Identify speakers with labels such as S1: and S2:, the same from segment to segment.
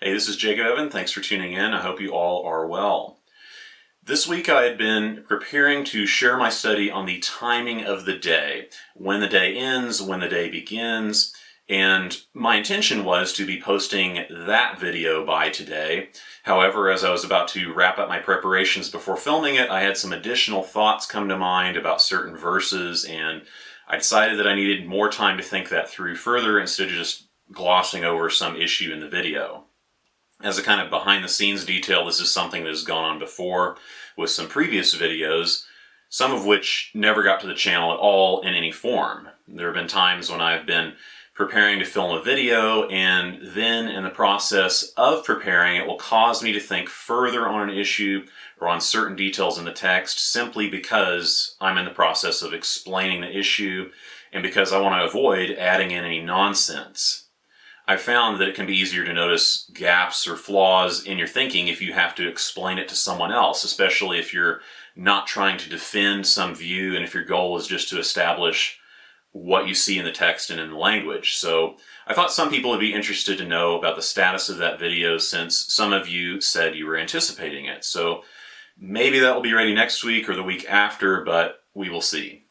S1: Hey, this is Jacob Evan. Thanks for tuning in. I hope you all are well. This week I had been preparing to share my study on the timing of the day, when the day ends, when the day begins, and my intention was to be posting that video by today. However, as I was about to wrap up my preparations before filming it, I had some additional thoughts come to mind about certain verses, and I decided that I needed more time to think that through further instead of just glossing over some issue in the video. As a kind of behind-the-scenes detail, this is something that has gone on before with some previous videos, some of which never got to the channel at all in any form. There have been times when I've been preparing to film a video, and then in the process of preparing, it will cause me to think further on an issue or on certain details in the text simply because I'm in the process of explaining the issue and because I want to avoid adding in any nonsense. I've found that it can be easier to notice gaps or flaws in your thinking if you have to explain it to someone else, especially if you're not trying to defend some view and if your goal is just to establish what you see in the text and in the language. So I thought some people would be interested to know about the status of that video since some of you said you were anticipating it. So maybe that will be ready next week or the week after, but we will see.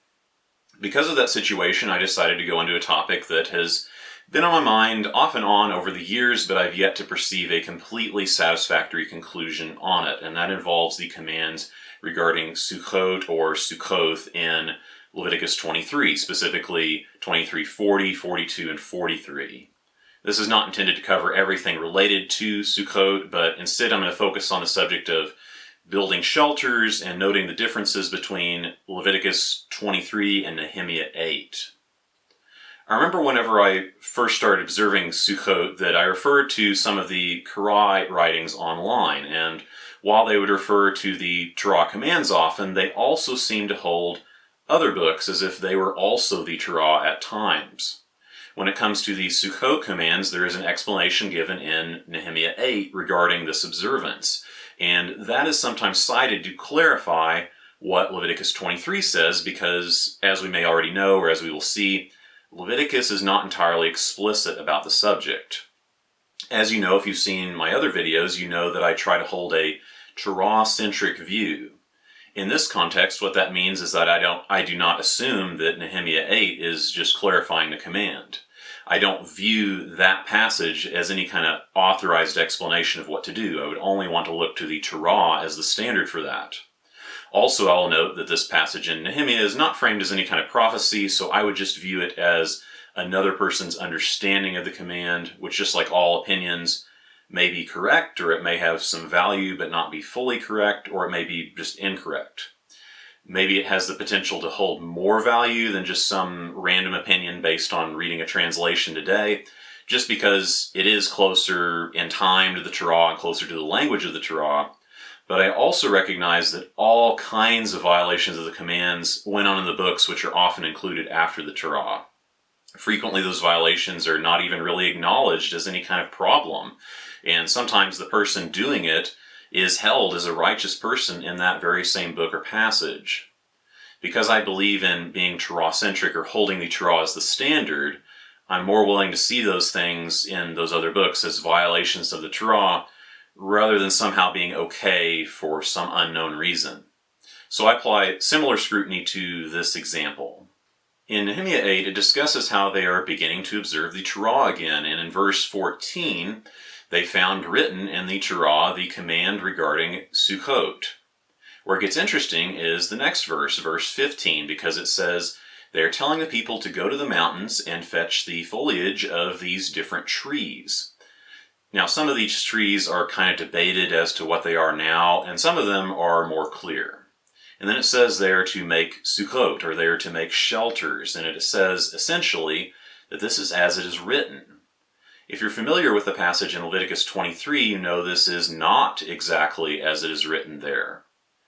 S1: Because of that situation, I decided to go into a topic that has been on my mind off and on over the years, but I've yet to perceive a completely satisfactory conclusion on it, and that involves the commands regarding Sukkot or Sukkoth in Leviticus 23, specifically 23, 40, 42, and 43. This is not intended to cover everything related to Sukkot, but instead I'm going to focus on the subject of building shelters and noting the differences between Leviticus 23 and Nehemiah 8. I remember whenever I first started observing Sukkot that I referred to some of the Torah writings online, and while they would refer to the Torah commands often, they also seemed to hold other books as if they were also the Torah at times. When it comes to the Sukkot commands, there is an explanation given in Nehemiah 8 regarding this observance, and that is sometimes cited to clarify what Leviticus 23 says because, as we may already know, or as we will see, Leviticus is not entirely explicit about the subject. As you know, if you've seen my other videos, you know that I try to hold a Torah-centric view. In this context, what that means is that I do not assume that Nehemiah 8 is just clarifying the command. I don't view that passage as any kind of authorized explanation of what to do. I would only want to look to the Torah as the standard for that. Also, I'll note that this passage in Nehemiah is not framed as any kind of prophecy, so I would just view it as another person's understanding of the command, which, just like all opinions, may be correct, or it may have some value but not be fully correct, or it may be just incorrect. Maybe it has the potential to hold more value than just some random opinion based on reading a translation today, just because it is closer in time to the Torah and closer to the language of the Torah. But I also recognize that all kinds of violations of the commands went on in the books which are often included after the Torah. Frequently those violations are not even really acknowledged as any kind of problem, and sometimes the person doing it is held as a righteous person in that very same book or passage. Because I believe in being Torah-centric or holding the Torah as the standard, I'm more willing to see those things in those other books as violations of the Torah, rather than somehow being okay for some unknown reason. So I apply similar scrutiny to this example. In Nehemiah 8, it discusses how they are beginning to observe the Torah again, and in verse 14, they found written in the Torah the command regarding Sukkot. Where it gets interesting is the next verse, verse 15, because it says, they are telling the people to go to the mountains and fetch the foliage of these different trees. Now, some of these trees are kind of debated as to what they are now, and some of them are more clear. And then it says they are to make Sukkot, or they are to make shelters, and it says, essentially, that this is as it is written. If you're familiar with the passage in Leviticus 23, you know this is not exactly as it is written there.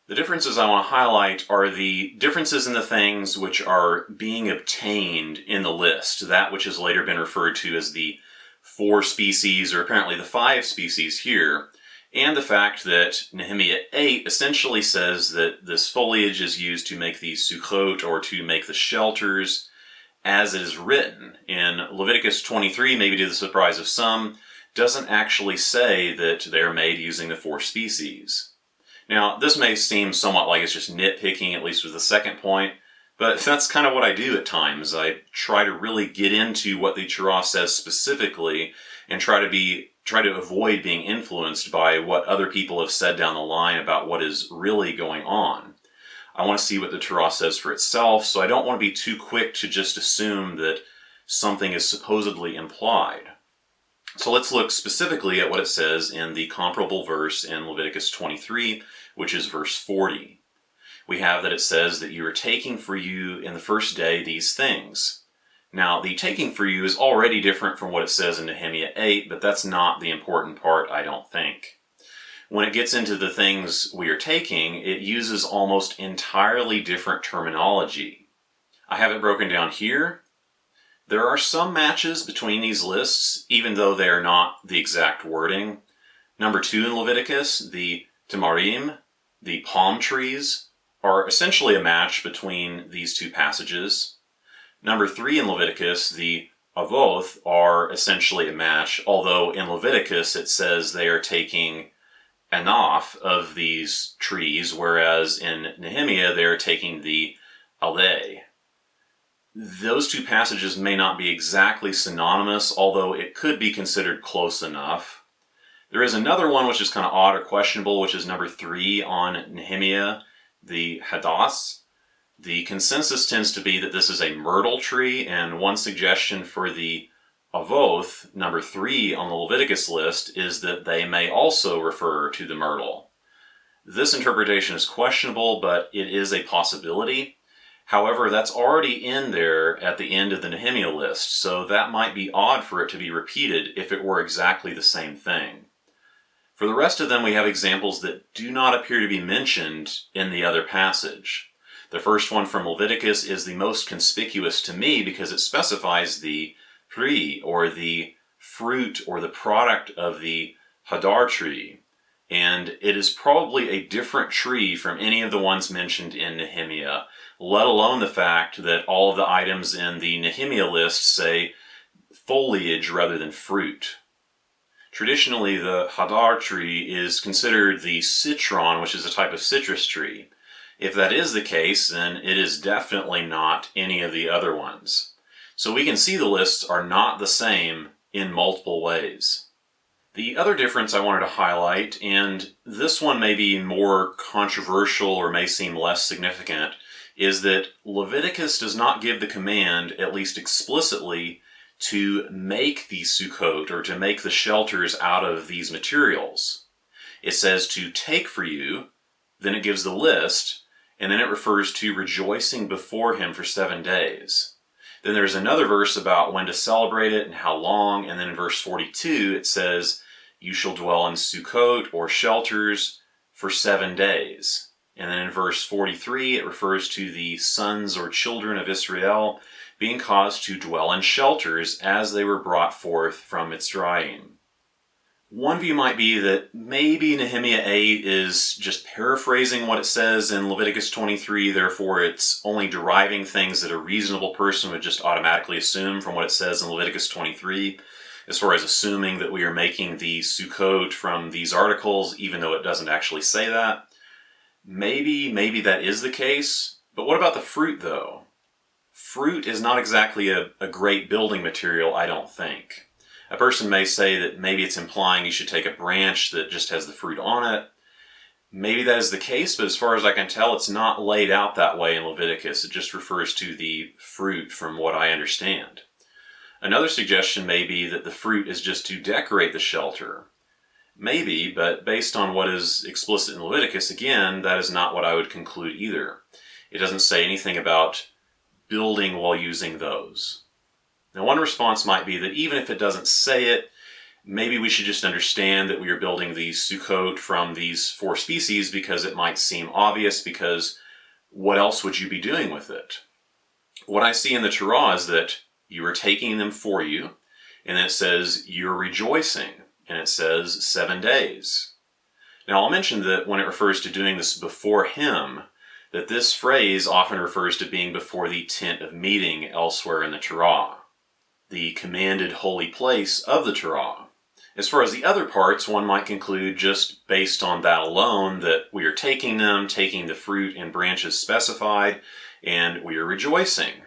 S1: The differences I want to highlight are the differences in the things which are being obtained in the list, that which has later been referred to as the 4 species, or apparently the 5 species here, and the fact that Nehemiah 8 essentially says that this foliage is used to make the Sukkot, or to make the shelters, as it is written. In Leviticus 23, maybe to the surprise of some, doesn't actually say that they're made using the 4 species. Now, this may seem somewhat like it's just nitpicking, at least with the second point, but that's kind of what I do at times. I try to really get into what the Torah says specifically and try to avoid being influenced by what other people have said down the line about what is really going on. I want to see what the Torah says for itself, so I don't want to be too quick to just assume that something is supposedly implied. So let's look specifically at what it says in the comparable verse in Leviticus 23, which is verse 40. We have that it says that you are taking for you in the first day these things. Now, the taking for you is already different from what it says in Nehemiah 8, but that's not the important part, I don't think. When it gets into the things we are taking, it uses almost entirely different terminology. I have it broken down here. There are some matches between these lists, even though they are not the exact wording. Number 2 in Leviticus, the tamarim, the palm trees, are essentially a match between these two passages. Number 3 in Leviticus, the avoth, are essentially a match, although in Leviticus it says they are taking enough of these trees, whereas in Nehemiah they are taking the alei. Those two passages may not be exactly synonymous, although it could be considered close enough. There is another one which is kind of odd or questionable, which is number 3 on Nehemiah, the hadass. The consensus tends to be that this is a myrtle tree, and one suggestion for the avoth, number 3 on the Leviticus list, is that they may also refer to the myrtle. This interpretation is questionable, but it is a possibility. However, that's already in there at the end of the Nehemiah list, so that might be odd for it to be repeated if it were exactly the same thing. For the rest of them, we have examples that do not appear to be mentioned in the other passage. The first one from Leviticus is the most conspicuous to me because it specifies the pri, or the fruit or the product of the hadar tree. And it is probably a different tree from any of the ones mentioned in Nehemiah, let alone the fact that all of the items in the Nehemiah list say foliage rather than fruit. Traditionally, the hadar tree is considered the citron, which is a type of citrus tree. If that is the case, then it is definitely not any of the other ones. So we can see the lists are not the same in multiple ways. The other difference I wanted to highlight, and this one may be more controversial or may seem less significant, is that Leviticus does not give the command, at least explicitly, to make the Sukkot or to make the shelters out of these materials. It says to take for you, then it gives the list, and then it refers to rejoicing before him for 7 days. Then there's another verse about when to celebrate it and how long, and then in verse 42 it says, you shall dwell in Sukkot or shelters for 7 days. And then in verse 43 it refers to the sons or children of Israel being caused to dwell in shelters as they were brought forth from Mitzrayim. One view might be that maybe Nehemiah 8 is just paraphrasing what it says in Leviticus 23, therefore it's only deriving things that a reasonable person would just automatically assume from what it says in Leviticus 23, as far as assuming that we are making the Sukkot from these articles, even though it doesn't actually say that. Maybe that is the case, but what about the fruit though? Fruit is not exactly a great building material, I don't think. A person may say that maybe it's implying you should take a branch that just has the fruit on it. Maybe that is the case, but as far as I can tell, it's not laid out that way in Leviticus. It just refers to the fruit from what I understand. Another suggestion may be that the fruit is just to decorate the shelter. Maybe, but based on what is explicit in Leviticus, again, that is not what I would conclude either. It doesn't say anything about building while using those. Now, one response might be that even if it doesn't say it, maybe we should just understand that we are building the Sukkot from these 4 species because it might seem obvious, because what else would you be doing with it? What I see in the Torah is that you are taking them for you, and then it says you're rejoicing, and it says 7 days. Now, I'll mention that when it refers to doing this before him, that this phrase often refers to being before the tent of meeting elsewhere in the Torah, the commanded holy place of the Torah. As far as the other parts, one might conclude just based on that alone that we are taking them, taking the fruit and branches specified, and we are rejoicing.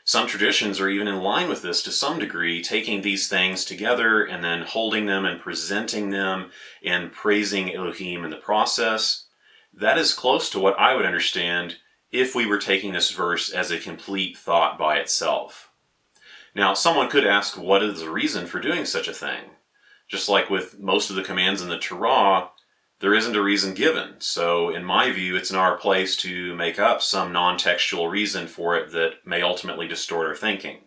S1: Some traditions are even in line with this to some degree, taking these things together and then holding them and presenting them and praising Elohim in the process. That is close to what I would understand if we were taking this verse as a complete thought by itself. Now, someone could ask, what is the reason for doing such a thing? Just like with most of the commands in the Torah, there isn't a reason given. So in my view, it's in our place to make up some non-textual reason for it that may ultimately distort our thinking.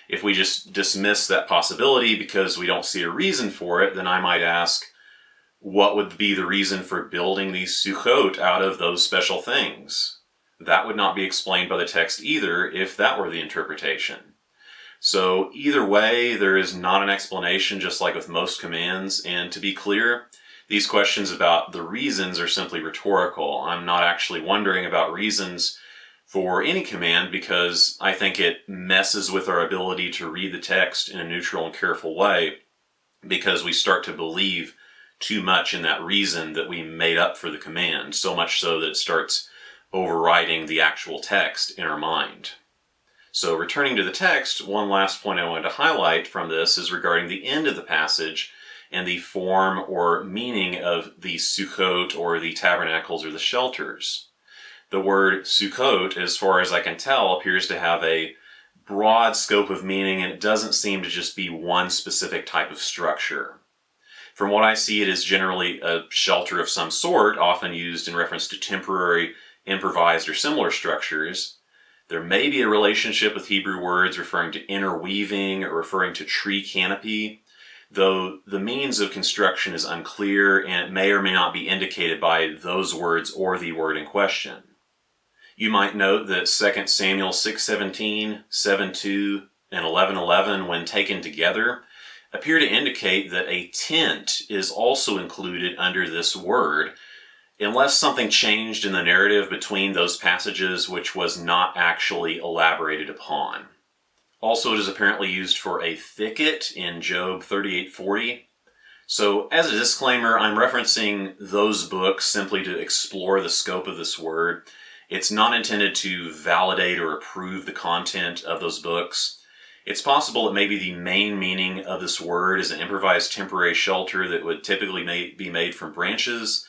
S1: If we just dismiss that possibility because we don't see a reason for it, then I might ask, what would be the reason for building these Sukkot out of those special things? That would not be explained by the text either if that were the interpretation. So either way, there is not an explanation, just like with most commands. And to be clear, these questions about the reasons are simply rhetorical. I'm not actually wondering about reasons for any command because I think it messes with our ability to read the text in a neutral and careful way because we start to believe too much in that reason that we made up for the command, so much so that it starts overriding the actual text in our mind. So returning to the text, one last point I wanted to highlight from this is regarding the end of the passage and the form or meaning of the Sukkot or the tabernacles or the shelters. The word Sukkot, as far as I can tell, appears to have a broad scope of meaning, and it doesn't seem to just be one specific type of structure. From what I see, it is generally a shelter of some sort, often used in reference to temporary, improvised, or similar structures. There may be a relationship with Hebrew words referring to interweaving or referring to tree canopy, though the means of construction is unclear and it may or may not be indicated by those words or the word in question. You might note that 2 Samuel 6:17, 7:2, and 11:11, when taken together, appear to indicate that a tent is also included under this word, unless something changed in the narrative between those passages which was not actually elaborated upon. Also, it is apparently used for a thicket in Job 38:40. So, as a disclaimer, I'm referencing those books simply to explore the scope of this word. It's not intended to validate or approve the content of those books. It's possible that maybe the main meaning of this word is an improvised temporary shelter that would typically be made from branches.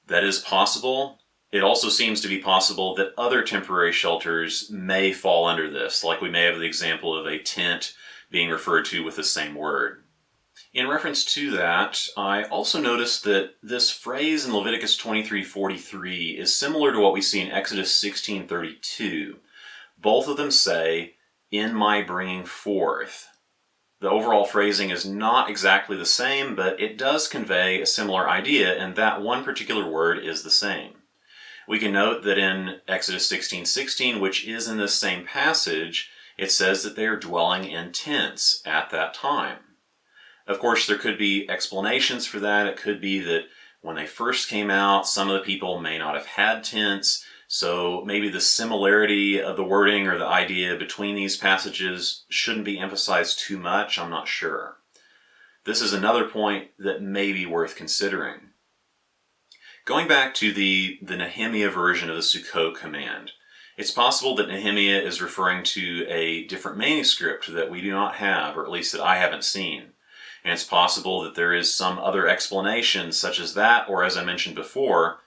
S1: That is possible. It also seems to be possible that other temporary shelters may fall under this, like we may have the example of a tent being referred to with the same word. In reference to that, I also noticed that this phrase in Leviticus 23:43 is similar to what we see in Exodus 16:32. Both of them say, "in my bringing forth." The overall phrasing is not exactly the same, but it does convey a similar idea, and that one particular word is the same. We can note that in Exodus 16:16, which is in this same passage, it says that they are dwelling in tents at that time. Of course, there could be explanations for that. It could be that when they first came out, some of the people may not have had tents, so maybe the similarity of the wording or the idea between these passages shouldn't be emphasized too much. I'm not sure. This is another point that may be worth considering. Going back to the Nehemiah version of the Sukkot command, it's possible that Nehemiah is referring to a different manuscript that we do not have, or at least that I haven't seen. And it's possible that there is some other explanation such as that, or as I mentioned before,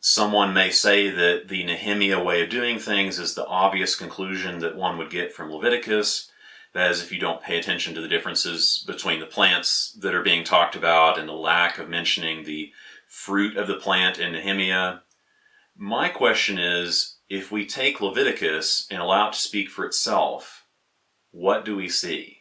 S1: someone may say that the Nehemiah way of doing things is the obvious conclusion that one would get from Leviticus. That is, if you don't pay attention to the differences between the plants that are being talked about and the lack of mentioning the fruit of the plant in Nehemiah. My question is, if we take Leviticus and allow it to speak for itself, what do we see?